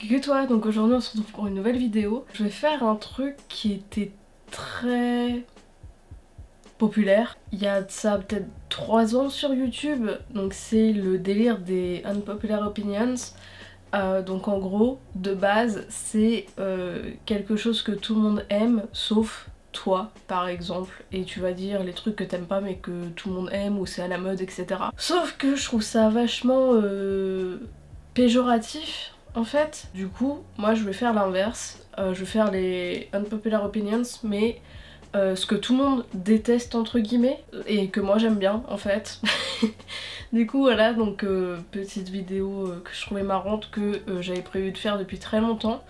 que toi, donc aujourd'hui on se retrouve pour une nouvelle vidéo. Je vais faire un truc qui était très populaire. Il y a de ça peut-être 3 ans sur YouTube, donc c'est le délire des unpopular opinions. Donc en gros, de base, c'est quelque chose que tout le monde aime, sauf toi par exemple, et tu vas dire les trucs que t'aimes pas mais que tout le monde aime ou c'est à la mode, etc. Sauf que je trouve ça vachement péjoratif en fait. Du coup, moi je vais faire l'inverse, je vais faire les unpopular opinions, mais ce que tout le monde déteste entre guillemets et que moi j'aime bien en fait. Du coup voilà, donc petite vidéo que je trouvais marrante, que j'avais prévu de faire depuis très longtemps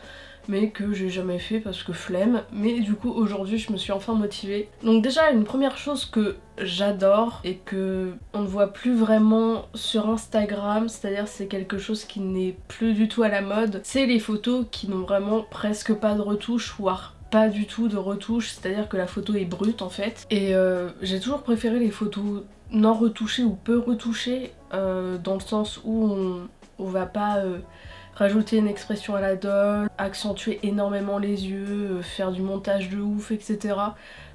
mais que j'ai jamais fait parce que flemme. Mais du coup aujourd'hui je me suis enfin motivée. Donc déjà une première chose que j'adore et que on ne voit plus vraiment sur Instagram, c'est-à-dire c'est quelque chose qui n'est plus du tout à la mode, c'est les photos qui n'ont vraiment presque pas de retouches, voire pas du tout de retouches, c'est-à-dire que la photo est brute en fait. Et j'ai toujours préféré les photos non retouchées ou peu retouchées, dans le sens où on va pas rajouter une expression à la doll, accentuer énormément les yeux, faire du montage de ouf, etc.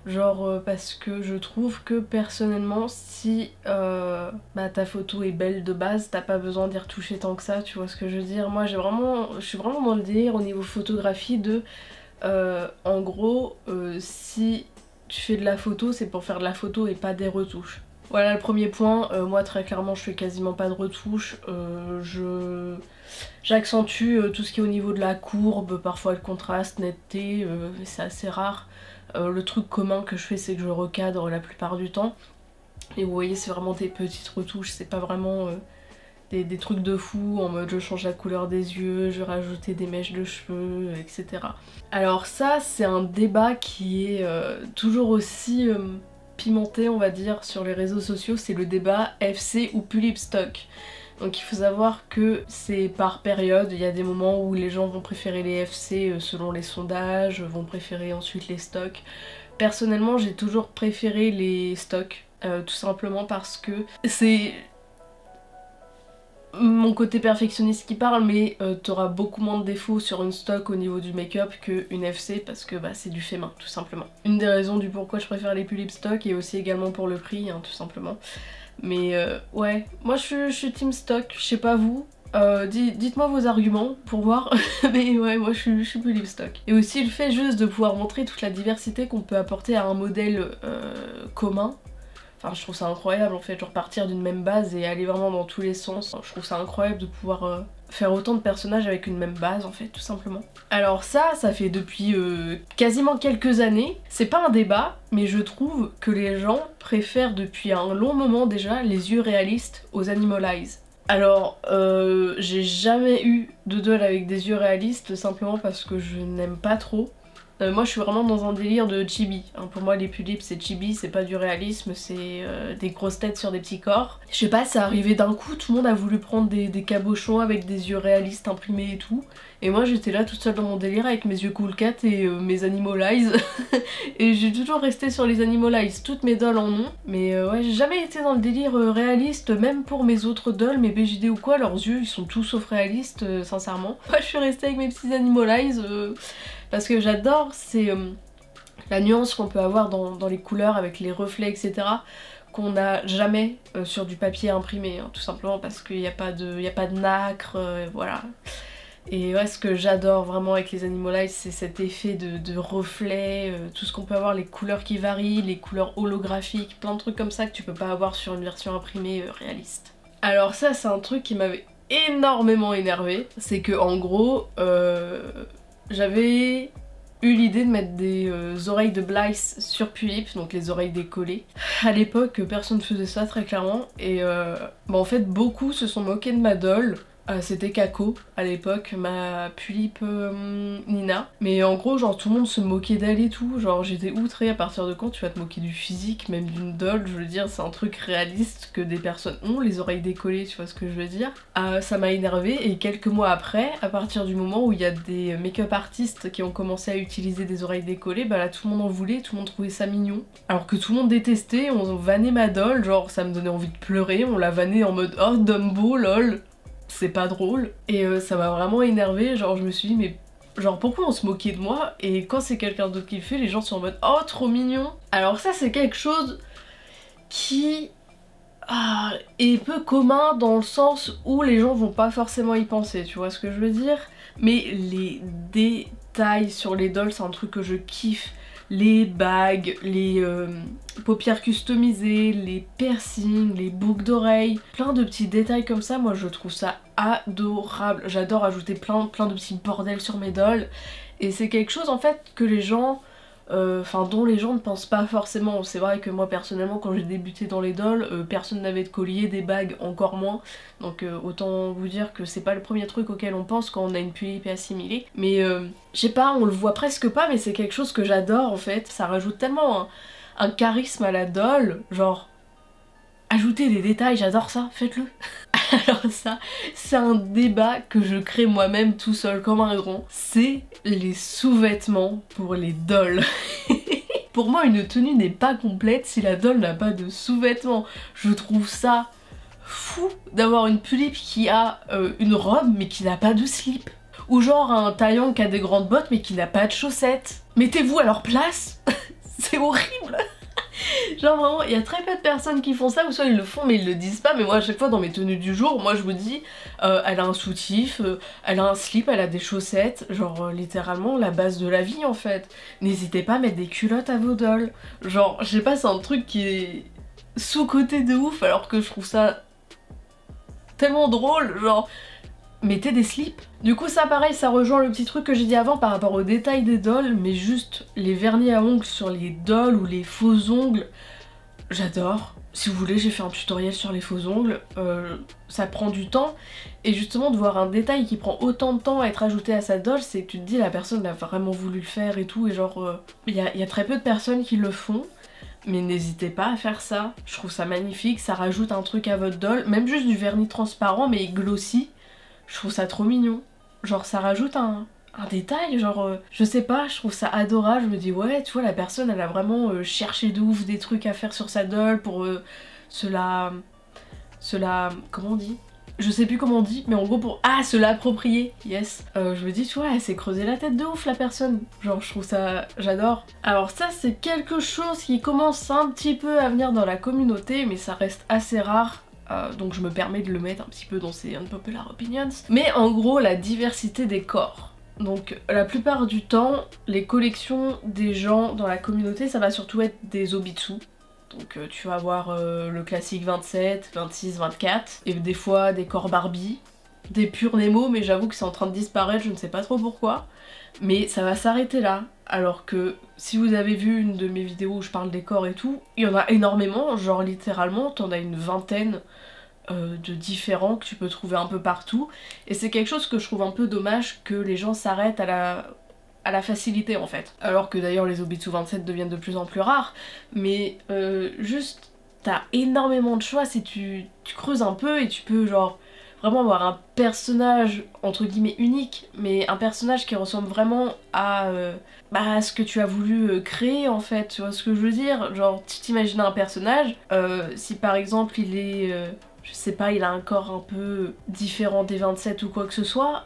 Genre parce que je trouve que personnellement si ta photo est belle de base, t'as pas besoin d'y retoucher tant que ça, tu vois ce que je veux dire. Moi je suis vraiment dans le délire au niveau photographie de en gros si tu fais de la photo, c'est pour faire de la photo et pas des retouches. Voilà le premier point. Moi très clairement je fais quasiment pas de retouches, j'accentue tout ce qui est au niveau de la courbe, parfois le contraste, netteté, mais c'est assez rare. Le truc commun que je fais c'est que je recadre la plupart du temps. Et vous voyez c'est vraiment des petites retouches, c'est pas vraiment des trucs de fou en mode je change la couleur des yeux, je vais rajouter des mèches de cheveux, etc. Alors ça c'est un débat qui est toujours aussi pimenté on va dire sur les réseaux sociaux, c'est le débat FC ou pull stock. Donc il faut savoir que c'est par période, il y a des moments où les gens vont préférer les FC selon les sondages, vont préférer ensuite les stocks. Personnellement j'ai toujours préféré les stocks, tout simplement parce que c'est mon côté perfectionniste qui parle, mais t'auras beaucoup moins de défauts sur une stock au niveau du make-up qu'une FC parce que c'est du fait main tout simplement. Une des raisons du pourquoi je préfère les pull stock et aussi également pour le prix tout simplement. Mais ouais, moi je suis team stock, je sais pas vous, dites-moi vos arguments pour voir, mais ouais moi je suis pull stock. Et aussi le fait juste de pouvoir montrer toute la diversité qu'on peut apporter à un modèle commun. Enfin je trouve ça incroyable en fait, genre partir d'une même base et aller vraiment dans tous les sens. Je trouve ça incroyable de pouvoir faire autant de personnages avec une même base en fait, tout simplement. Alors ça fait depuis quasiment quelques années. C'est pas un débat, mais je trouve que les gens préfèrent depuis un long moment déjà les yeux réalistes aux Animalize. Alors j'ai jamais eu de doll avec des yeux réalistes simplement parce que je n'aime pas trop. Moi je suis vraiment dans un délire de chibi. Pour moi les pull-lips c'est chibi, c'est pas du réalisme, c'est des grosses têtes sur des petits corps. Je sais pas, ça arrivait d'un coup, tout le monde a voulu prendre des cabochons avec des yeux réalistes imprimés et tout. Et moi j'étais là toute seule dans mon délire avec mes yeux cool cat et mes Animalize. Et j'ai toujours resté sur les Animalize, toutes mes dolls en ont. Mais ouais, j'ai jamais été dans le délire réaliste, même pour mes autres dolls, mes BJD ou quoi, leurs yeux ils sont tout sauf réalistes, sincèrement. Moi je suis restée avec mes petits Animalize. Parce que j'adore, c'est la nuance qu'on peut avoir dans les couleurs avec les reflets, etc. qu'on n'a jamais sur du papier imprimé, tout simplement parce qu'il n'y a pas de nacre, voilà. Et ouais, ce que j'adore vraiment avec les Animalize, c'est cet effet de reflet, tout ce qu'on peut avoir, les couleurs qui varient, les couleurs holographiques, plein de trucs comme ça que tu peux pas avoir sur une version imprimée réaliste. Alors ça, c'est un truc qui m'avait énormément énervée, c'est que en gros, j'avais eu l'idée de mettre des oreilles de Blythe sur pull-lip, donc les oreilles décollées. À l'époque, personne faisait ça très clairement, et en fait beaucoup se sont moqués de ma doll. C'était Kako à l'époque, ma pull-lip Nina. Mais en gros, genre tout le monde se moquait d'elle et tout. Genre j'étais outrée. À partir de quand tu vas te moquer du physique, même d'une doll? Je veux dire, c'est un truc réaliste que des personnes ont, les oreilles décollées, tu vois ce que je veux dire. Ça m'a énervée et quelques mois après, à partir du moment où il y a des make-up artistes qui ont commencé à utiliser des oreilles décollées, bah là tout le monde en voulait, tout le monde trouvait ça mignon. Alors que tout le monde détestait, on vannait ma doll, genre ça me donnait envie de pleurer, on la vannait en mode oh Dumbo lol. c'est pas drôle. Et ça m'a vraiment énervée, genre je me suis dit mais genre pourquoi on se moquait de moi, et quand c'est quelqu'un d'autre qui le fait, les gens sont en mode oh trop mignon. Alors ça c'est quelque chose qui est peu commun dans le sens où les gens vont pas forcément y penser, tu vois ce que je veux dire. Mais les détails sur les dolls c'est un truc que je kiffe. Les bagues, les paupières customisées, les piercings, les boucles d'oreilles, plein de petits détails comme ça, moi je trouve ça adorable. J'adore ajouter plein de petits bordels sur mes dolls, et c'est quelque chose en fait que les gens, dont les gens ne pensent pas forcément. C'est vrai que moi personnellement quand j'ai débuté dans les dolls, personne n'avait de collier, des bagues encore moins, donc autant vous dire que c'est pas le premier truc auquel on pense quand on a une pull assimilée. Mais je sais pas, on le voit presque pas, mais c'est quelque chose que j'adore en fait. Ça rajoute tellement un charisme à la doll, genre ajouter des détails, j'adore ça, faites-le. Alors ça, c'est un débat que je crée moi-même tout seul comme un grand. C'est les sous-vêtements pour les dolls. Pour moi, une tenue n'est pas complète si la doll n'a pas de sous-vêtements. Je trouve ça fou d'avoir une pull qui a une robe mais qui n'a pas de slip. Ou genre un taillon qui a des grandes bottes mais qui n'a pas de chaussettes. Mettez-vous à leur place. C'est horrible. Genre vraiment, il y a très peu de personnes qui font ça, ou soit ils le font mais ils le disent pas. Mais moi à chaque fois dans mes tenues du jour, moi je vous dis, elle a un soutif, elle a un slip, elle a des chaussettes, genre littéralement la base de la vie en fait. N'hésitez pas à mettre des culottes à vos dolls. Genre je sais pas, c'est un truc qui est sous-coté de ouf alors que je trouve ça tellement drôle, genre mettez des slips. Du coup ça pareil, ça rejoint le petit truc que j'ai dit avant par rapport aux détails des dolls, mais juste les vernis à ongles sur les dolls ou les faux ongles, j'adore. Si vous voulez, j'ai fait un tutoriel sur les faux ongles, ça prend du temps, et justement de voir un détail qui prend autant de temps à être ajouté à sa doll, c'est que tu te dis la personne a vraiment voulu le faire et tout, et genre il y a très peu de personnes qui le font. Mais n'hésitez pas à faire ça, je trouve ça magnifique, ça rajoute un truc à votre doll, même juste du vernis transparent mais glossy. Je trouve ça trop mignon. Genre ça rajoute un détail, genre je sais pas, je trouve ça adorable. Je me dis ouais, tu vois, la personne elle a vraiment cherché de ouf des trucs à faire sur sa doll pour cela, comment on dit, je sais plus comment on dit, mais en gros pour se l'approprier, yes. Je me dis tu vois, elle s'est creusé la tête de ouf la personne. Genre je trouve ça, j'adore. Alors ça c'est quelque chose qui commence un petit peu à venir dans la communauté, mais ça reste assez rare. Donc je me permets de le mettre un petit peu dans ces unpopular opinions. Mais en gros, la diversité des corps. Donc la plupart du temps, les collections des gens dans la communauté, ça va surtout être des Obitsu. Donc tu vas avoir le classique 27, 26, 24, et des fois des corps Barbie, des purs Nemo, mais j'avoue que c'est en train de disparaître, je ne sais pas trop pourquoi. Mais ça va s'arrêter là, alors que si vous avez vu une de mes vidéos où je parle des corps et tout, il y en a énormément, genre littéralement t'en as une vingtaine de différents que tu peux trouver un peu partout, et c'est quelque chose que je trouve un peu dommage que les gens s'arrêtent à la facilité en fait. Alors que d'ailleurs les Obitsu 27 deviennent de plus en plus rares, mais juste t'as énormément de choix si tu creuses un peu, et tu peux genre vraiment avoir un personnage entre guillemets unique, mais un personnage qui ressemble vraiment à ce que tu as voulu créer en fait, tu vois ce que je veux dire. Genre tu t'imagines un personnage, si par exemple il est je sais pas, il a un corps un peu différent des 27 ou quoi que ce soit,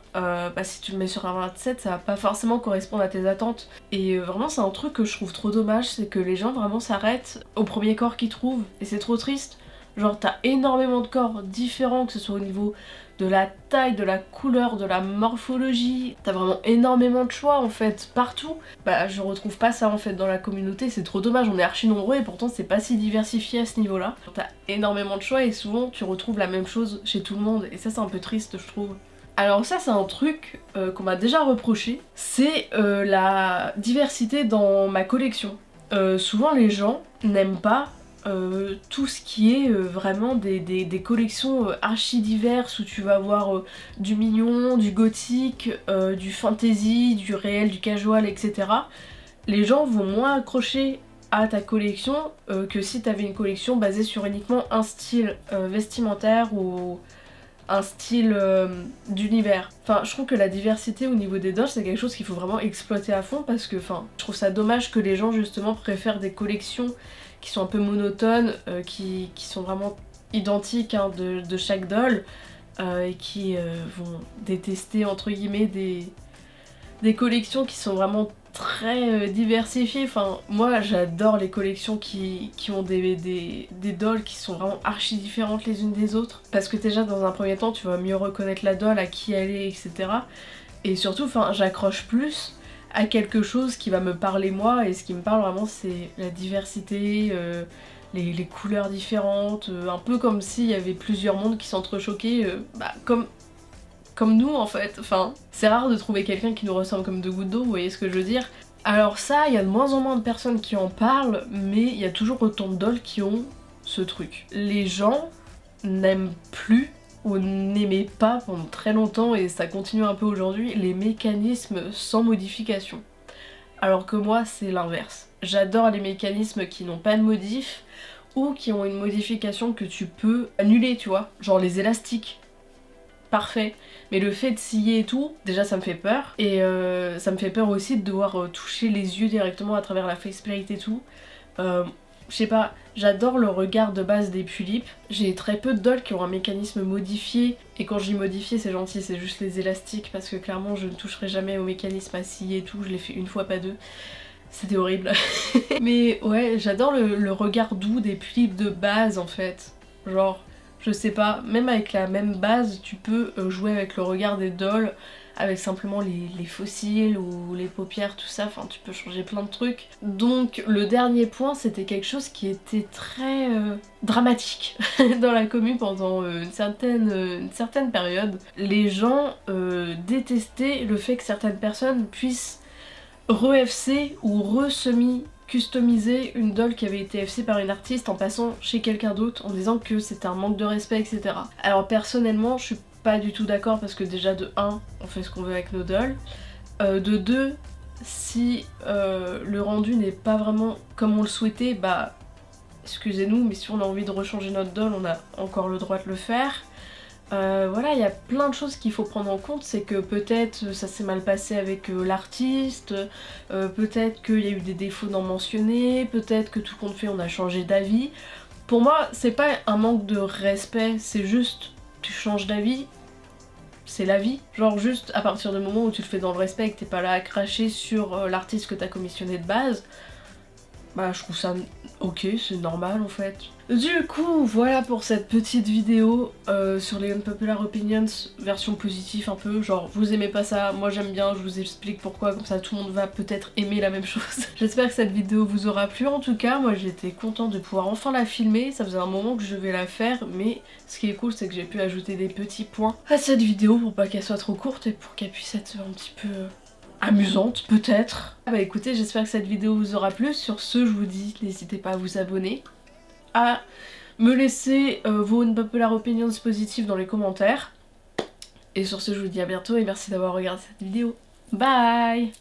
si tu le mets sur un 27 ça va pas forcément correspondre à tes attentes. Et vraiment c'est un truc que je trouve trop dommage, c'est que les gens vraiment s'arrêtent au premier corps qu'ils trouvent, et c'est trop triste. Genre t'as énormément de corps différents, que ce soit au niveau de la taille, de la couleur, de la morphologie, t'as vraiment énormément de choix en fait, partout. Bah je retrouve pas ça en fait dans la communauté, c'est trop dommage, on est archi nombreux et pourtant c'est pas si diversifié à ce niveau là. T'as énormément de choix et souvent tu retrouves la même chose chez tout le monde, et ça c'est un peu triste je trouve. Alors ça c'est un truc qu'on m'a déjà reproché, c'est la diversité dans ma collection. Souvent les gens n'aiment pas tout ce qui est vraiment des collections archi diverses où tu vas avoir du mignon, du gothique, du fantasy, du réel, du casual, etc. Les gens vont moins accrocher à ta collection que si t'avais une collection basée sur uniquement un style vestimentaire ou un style d'univers. Enfin, je trouve que la diversité au niveau des dolls c'est quelque chose qu'il faut vraiment exploiter à fond, parce que enfin, je trouve ça dommage que les gens justement préfèrent des collections qui sont un peu monotones, qui sont vraiment identiques hein, de chaque doll, et qui vont détester entre guillemets des collections qui sont vraiment très diversifiées. Enfin, moi j'adore les collections qui ont des dolls qui sont vraiment archi différentes les unes des autres. Parce que déjà dans un premier temps tu vas mieux reconnaître la doll, à qui elle est, etc. Et surtout, enfin, j'accroche plus à quelque chose qui va me parler moi, et ce qui me parle vraiment c'est la diversité, les couleurs différentes, un peu comme s'il y avait plusieurs mondes qui s'entrechoquaient, comme nous en fait. Enfin, c'est rare de trouver quelqu'un qui nous ressemble comme deux gouttes d'eau, vous voyez ce que je veux dire? Alors ça, il y a de moins en moins de personnes qui en parlent, mais il y a toujours autant de dolls qui ont ce truc. Les gens n'aiment plus ou n'aimaient pas pendant très longtemps, et ça continue un peu aujourd'hui, les mécanismes sans modification. Alors que moi c'est l'inverse. J'adore les mécanismes qui n'ont pas de modif ou qui ont une modification que tu peux annuler, tu vois, genre les élastiques. Parfait. Mais le fait de scier et tout, déjà ça me fait peur. Et ça me fait peur aussi de devoir toucher les yeux directement à travers la faceplate et tout. Je sais pas, j'adore le regard de base des Pulip. J'ai très peu de dolls qui ont un mécanisme modifié. Et quand je dis modifié, c'est gentil, c'est juste les élastiques. Parce que clairement, je ne toucherai jamais au mécanisme à scier et tout. Je l'ai fait une fois, pas deux. C'était horrible. Mais ouais, j'adore le regard doux des Pulip de base en fait. Genre, je sais pas, même avec la même base, tu peux jouer avec le regard des dolls, avec simplement les fossiles ou les paupières, tout ça, enfin tu peux changer plein de trucs. Donc le dernier point, c'était quelque chose qui était très dramatique dans la commu pendant une certaine période. Les gens détestaient le fait que certaines personnes puissent re-FC ou re-semi customiser une doll qui avait été FC par une artiste en passant chez quelqu'un d'autre en disant que c'était un manque de respect, etc. Alors personnellement je suis pas du tout d'accord, parce que déjà de 1 on fait ce qu'on veut avec nos dolls, de 2 si le rendu n'est pas vraiment comme on le souhaitait, bah excusez-nous, mais si on a envie de rechanger notre doll on a encore le droit de le faire. Voilà, il y a plein de choses qu'il faut prendre en compte, c'est que peut-être ça s'est mal passé avec l'artiste, peut-être qu'il y a eu des défauts non mentionnés, peut-être que tout compte fait on a changé d'avis. Pour moi c'est pas un manque de respect, c'est juste tu changes d'avis, c'est la vie. Genre juste à partir du moment où tu le fais dans le respect et que t'es pas là à cracher sur l'artiste que t'as commissionné de base, bah je trouve ça ok, c'est normal en fait. Du coup voilà pour cette petite vidéo sur les Unpopular Opinions version positive un peu, genre vous aimez pas ça, moi j'aime bien, je vous explique pourquoi, comme ça tout le monde va peut-être aimer la même chose. J'espère que cette vidéo vous aura plu, en tout cas moi j'étais contente de pouvoir enfin la filmer, ça faisait un moment que je devais la faire, mais ce qui est cool c'est que j'ai pu ajouter des petits points à cette vidéo pour pas qu'elle soit trop courte et pour qu'elle puisse être un petit peu amusante peut-être. Bah écoutez, j'espère que cette vidéo vous aura plu. Sur ce, je vous dis, n'hésitez pas à vous abonner, à me laisser vos Unpopular Opinions positives dans les commentaires. Et sur ce, je vous dis à bientôt et merci d'avoir regardé cette vidéo. Bye!